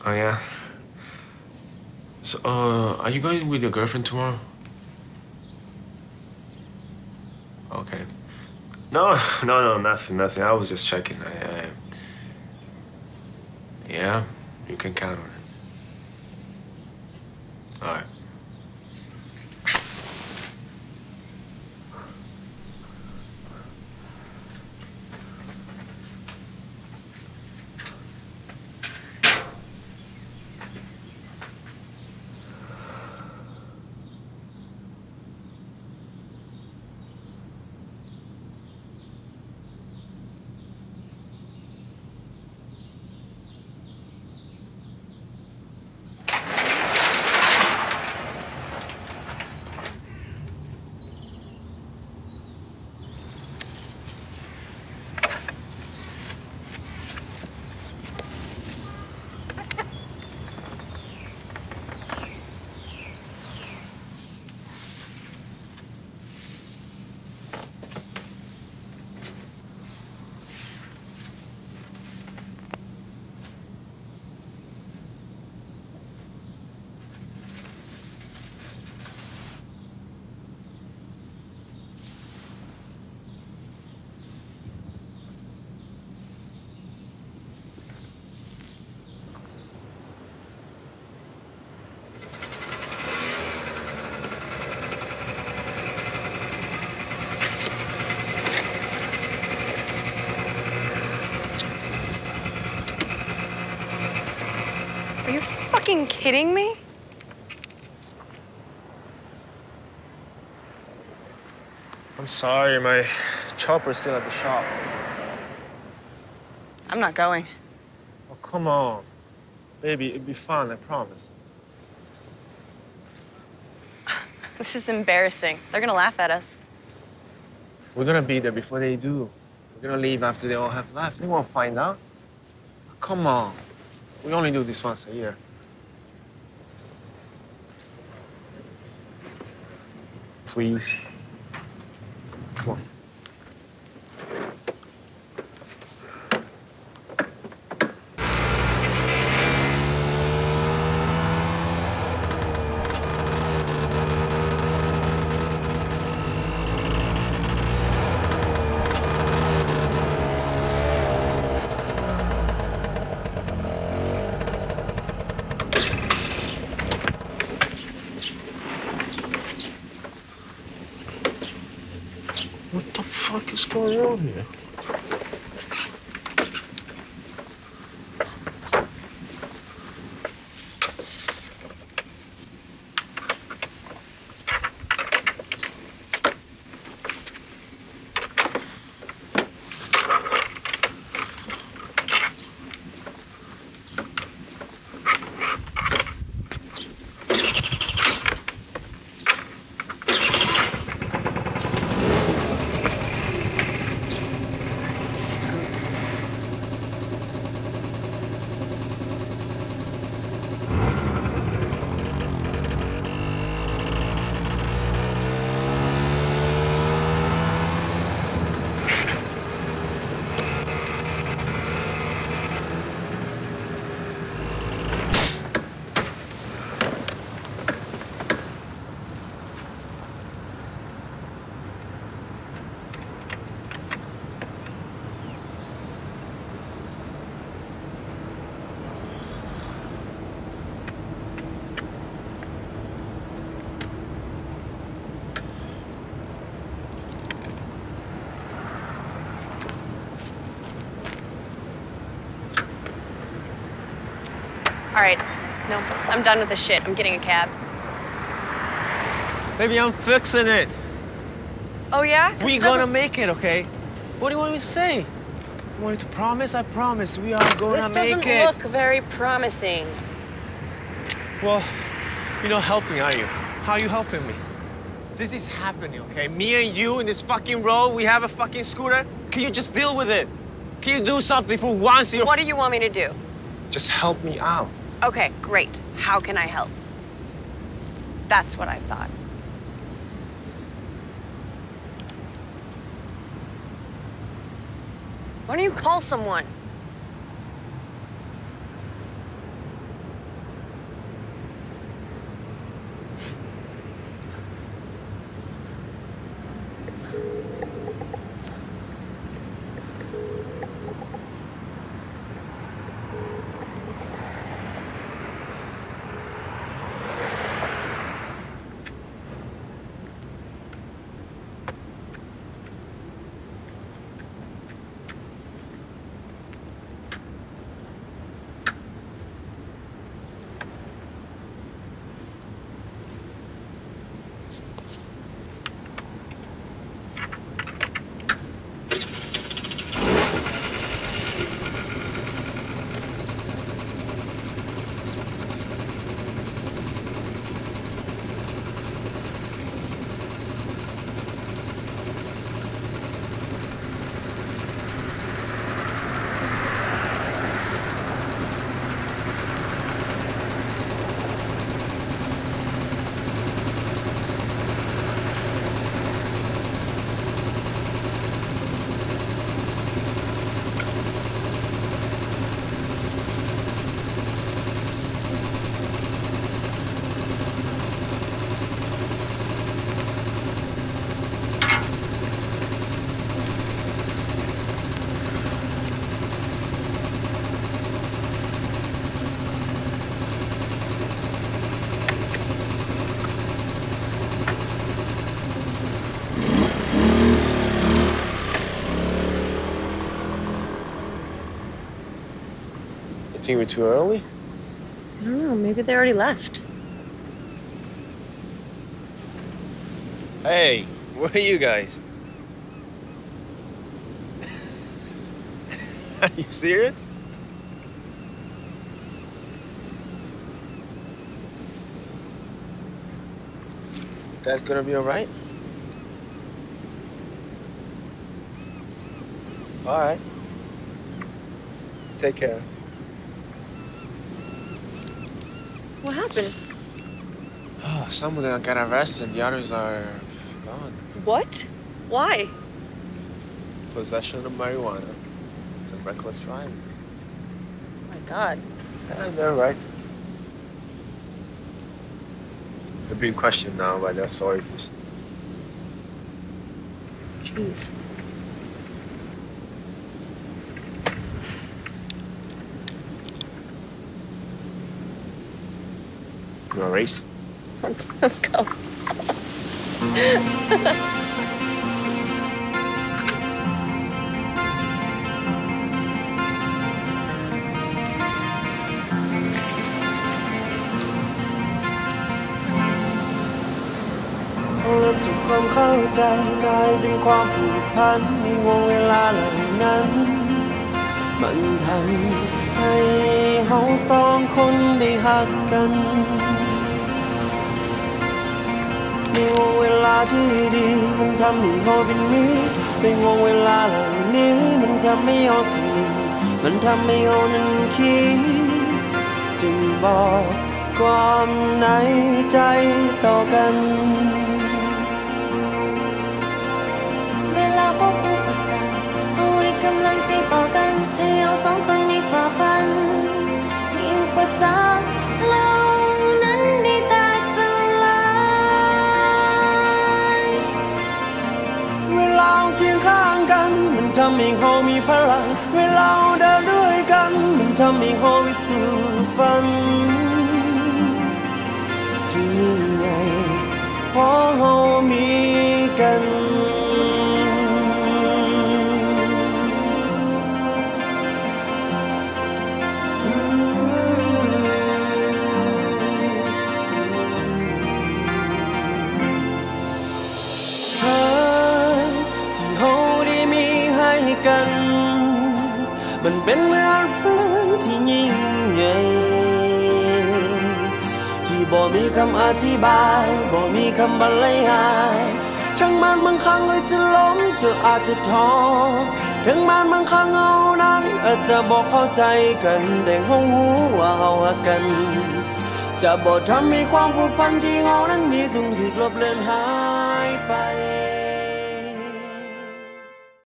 Oh, yeah? So, are you going with your girlfriend tomorrow? Okay. No, no, nothing. I was just checking. Yeah, you can count on it. All right. Are you fucking kidding me? I'm sorry, my chopper's still at the shop. I'm not going. Oh, come on. Baby, it'd be fun, I promise. This is embarrassing. They're gonna laugh at us. We're gonna be there before they do. We're gonna leave after they all have left. They won't find out. Come on. We only do this once a year. Please. Come on. What the fuck is going on here? All right. No, I'm done with this shit. I'm getting a cab. Baby, I'm fixing it. Oh, yeah? We're gonna make it, okay? What do you want me to say? You want me to promise? I promise. We are gonna make it. This doesn't look very promising. Well, you're not helping, are you? How are you helping me? This is happening, okay? Me and you in this fucking road, we have a fucking scooter. Can you just deal with it? Can you do something for once in your... What do you want me to do? Just help me out. Okay, great. How can I help? That's what I thought. Why don't you call someone? think we're too early? I don't know, maybe they already left. Hey, where are you guys? Are you serious? You guys gonna be alright? Alright. Take care. What happened? Oh, some of them got arrested, the others are gone. What? Why? Possession of marijuana and reckless driving. Oh my God. Yeah, they're right. They're being questioned now by the authorities. Jeez. You want a race? Let's go. เริ่มจากความเข้าใจกลายเป็นความผูกพันในวงเวลาเหล่านั้นมันทำให้เราสองคนได้หักกันในวงเวลาที่ดีมันทำให้เราเป็นมิตรในวงเวลาเหล่านี้มันทำให้เราสนิทมันทำให้เรานั้นคิดจึงบอกความในใจต่อกันเวลาพบอุปสรรคเอาไว้กำลังใจต่อกันให้เราสองคนได้ฝ่าฟันให้อุปสรรคเหล่านั้นได้แตกสลายเวลาเคียงข้างกันมันทำให้เรามีพลังเวลาเดินด้วยกันมันทำให้เราไปสู่ฝันถึงยังไงเพราะเรามีกันกันมันเป็นเหมือนฝันที่ยิ่งใหญ่ที่บ่มีคำอธิบายบ่มีคำบรรยายทั้งมันบางครั้งเลยจะล้มจะอาจจะท้อทั้งมันบางครั้งเอานั้นอาจจะบอกเข้าใจกันแต่เรารู้ว่าเรารักกันจะบ่ทำให้ความผูกพันที่เรานั้นมีต้องถูกลบเลือนหาย